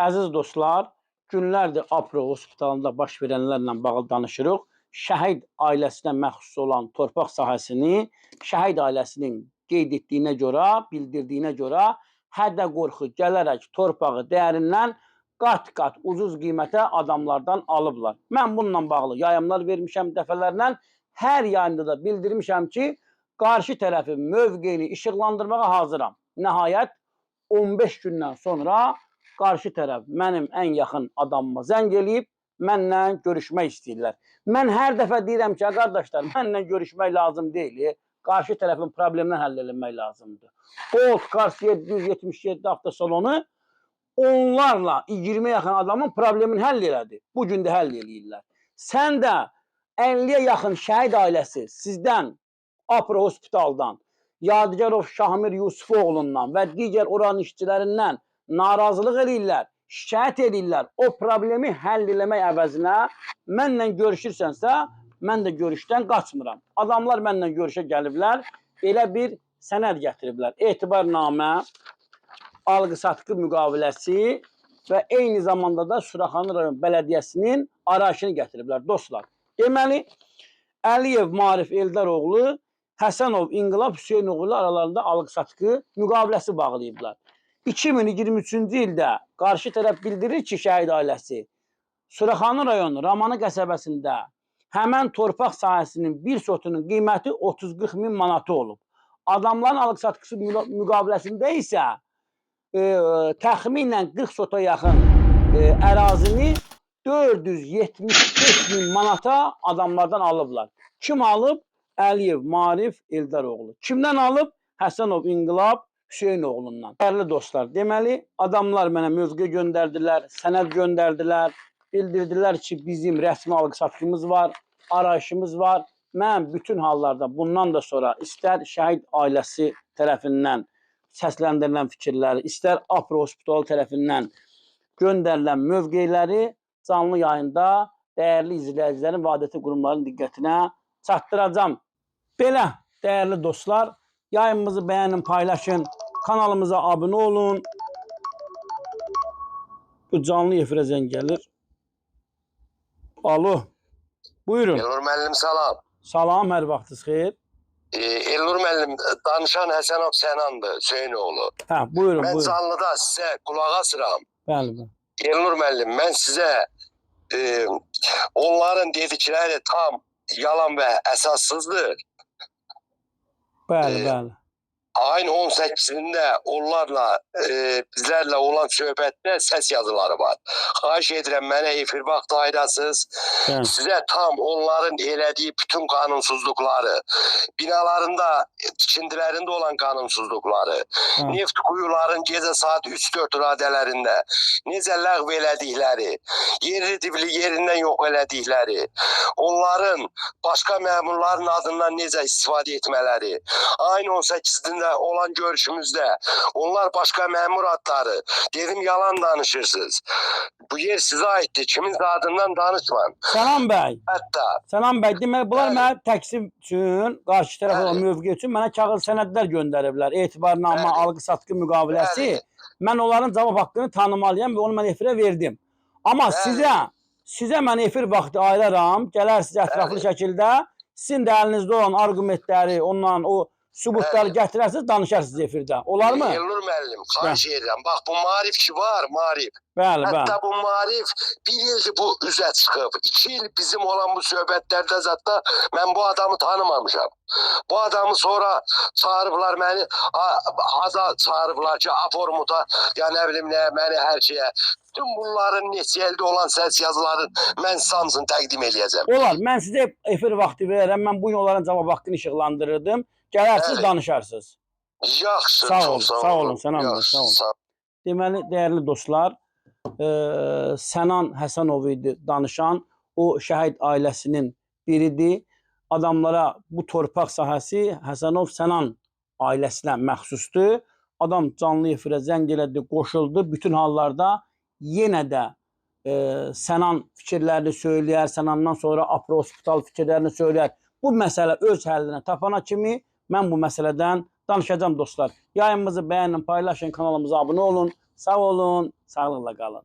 Əziz dostlar, günlərdir Apro hospitalında baş verənlərlə bağlı danışırıq. Şəhid ailəsinə məxsus olan torpaq sahəsini şəhid ailəsinin qeyd etdiyinə görə, bildirdiyinə görə hədə qorxu gələrək torpağı dəyərindən qat-qat ucuz qiymətə adamlardan alıblar. Mən bununla bağlı yayımlar vermişəm dəfələrlə. Hər yayımda da bildirmişəm ki, qarşı tərəfin mövqeyini işıqlandırmağa hazıram. Nəhayət 15 gündən sonra qarşı tərəf mənim ən yaxın adamıma zəng eləyib, mənlə görüşmək istəyirlər. Mən hər dəfə deyirəm ki, qardaşlar, mənlə görüşmək lazım deyil. Qarşı tərəfin problemini həll etmək lazımdır. Bolt, Kars 777 avtosalonu onlarla 20 yaxın adamın problemini həll elədi. Bugün də həll eləyirlər. Sən də 50-yə yaxın şəhid ailəsi sizdən Apro hospitaldan, Yadigarov Şahmir Yusufoğlundan və digər oranın işçilərindən narazılıq edirlər, şikayət edirlər. O problemi həll eləmək əvəzinə mənlə görüşürsənsə, mən də görüşdən qaçmıram. Adamlar mənlə görüşə gəliblər, elə bir sənəd gətiriblər. Etibarnamə, alqı-satqı müqaviləsi və eyni zamanda da Suraxanı rayon bələdiyyəsinin arayışını gətiriblər dostlar. Deməli, Əliyev Marif Eldaroğlu, Həsənov İnqilab Hüseynoğlu aralarında alqı-satqı müqaviləsi bağlayıblar. 2023-cü ildə qarşı tərəf bildirir ki, şəhid ailəsi Suraxanı rayonu Ramanı qəsəbəsində həmən torpaq sahəsinin bir sotunun qiyməti 30-40 min manatı olub. Adamların alqı-satqısı müqaviləsində isə təxminən 40 sota yaxın ərazini 475 min manata adamlardan alıblar. Kim alıb? Əliyev Marif Eldaroğlu. Kimdən alıb? Həsənov İnqilab Hüseynoğlundan. Dəyərli dostlar, deməli, adamlar mənə mövqe göndərdilər, sənəd göndərdilər, bildirdilər ki, bizim rəsmi alqı-satqımız var, arayışımız var. Mən bütün hallarda bundan da sonra istər şəhid ailəsi tərəfindən səsləndirilən fikirləri, istər Apro hospitalı tərəfindən göndərilən mövqeləri canlı yayında dəyərli izləyicilərin və adəti qurumların diqqətinə çatdıracam. Belə, dəyərli dostlar, yayımımızı bəyənin, paylaşın, kanalımıza abunə olun. Bu canlı efirə zəng gəlir. Alo, buyurun. Elnur müəllim salam. Salam, hər vaxtınız xeyir. Elnur müəllim, danışan Həsənov Sənandır, Hüseynoğlu. Hə, buyurun, Mən buyurun. canlıda sizə qulaq asıram. Bəli, bəli. Elnur müəllim, mən sizə onların dedikləri tam yalan və əsassızdır. Bəli, bəli. Ayın 18-də onlarla, bizlərlə olan söhbətdə səs yazıları var. Xahiş edirəm, mənə efir vaxtı ayırasınız. Sizə tam onların elədiyi bütün qanunsuzluqları, binalarında, tikintilərində olan qanunsuzluqları, neft kuyuların gecə saat 3-4 radələrində necə ləğv elədikləri, yerli dibli yerindən yox elədikləri, onların başqa məmurların adından necə istifadə etmələri, ayın 18-də olan görüşümüzdə onlar başqa məmur adları, dedim yalan danışırsınız. Bu yer sizə aiddir, kimin adından danışman. Sənan bəy. Hətta. Sənan bəy, demək bunlar mənə təksib üçün, qarşı tərəf olan mövqe üçün mənə kağız sənədlər göndəriblər. Etibarnamə, alqı-satqı müqaviləsi. Mən onların cavab haqqını tanımalıyam və onu mən efirə verdim. Amma sizə mən efir vaxtı ayıraram, gələrsiniz ətraflı şəkildə, sizin də əlinizdə olan argumentləri, ondan o sübutları gətirərsiniz, danışarsınız efirdə. Olar mı? Elnur müəllim, xahiş edirəm. Bax, bu Marif ki var, Marif. Bəli, bəli. Hətta bu Marif bir ildir bu üzə çıxıb. 2 il bizim olan bu söhbətlərdə zətdə mən bu adamı tanımamışam. Bu adamı sonra çağırıblar məni, Aza çağırıblar ki, Aformuta, ya nə bilim nə, məni hər şeyə. Bütün bunların neçə əldə olan səs yazıların mən samsını təqdim eləyəcəm. Olar, mən sizə efir vaxtı verərəm, mən bugün onların cavab haqqını işıqlandırırdım. Gələrsiniz, danışarsınız. Yaxşı, sağ olun, Sənan bəy, sağ olun. Deməli, dəyərli dostlar, Sənan Həsənov idi danışan, o şəhid ailəsinin biridir. Adamlara bu torpaq sahəsi Həsənov Sənan ailəsinə məxsusdur. Adam canlı efirə zəng elədi, qoşuldu. Bütün hallarda yenə də Sənan fikirlərini söyləyər, Sənandan sonra Apro hospital fikirlərini söyləyər. Bu məsələ öz həllinə tapana kimi mən bu məsələdən danışacağım dostlar. Yayımımızı bəyənin, paylaşın, kanalımıza abunə olun. Sağ olun, sağlıqla qalın.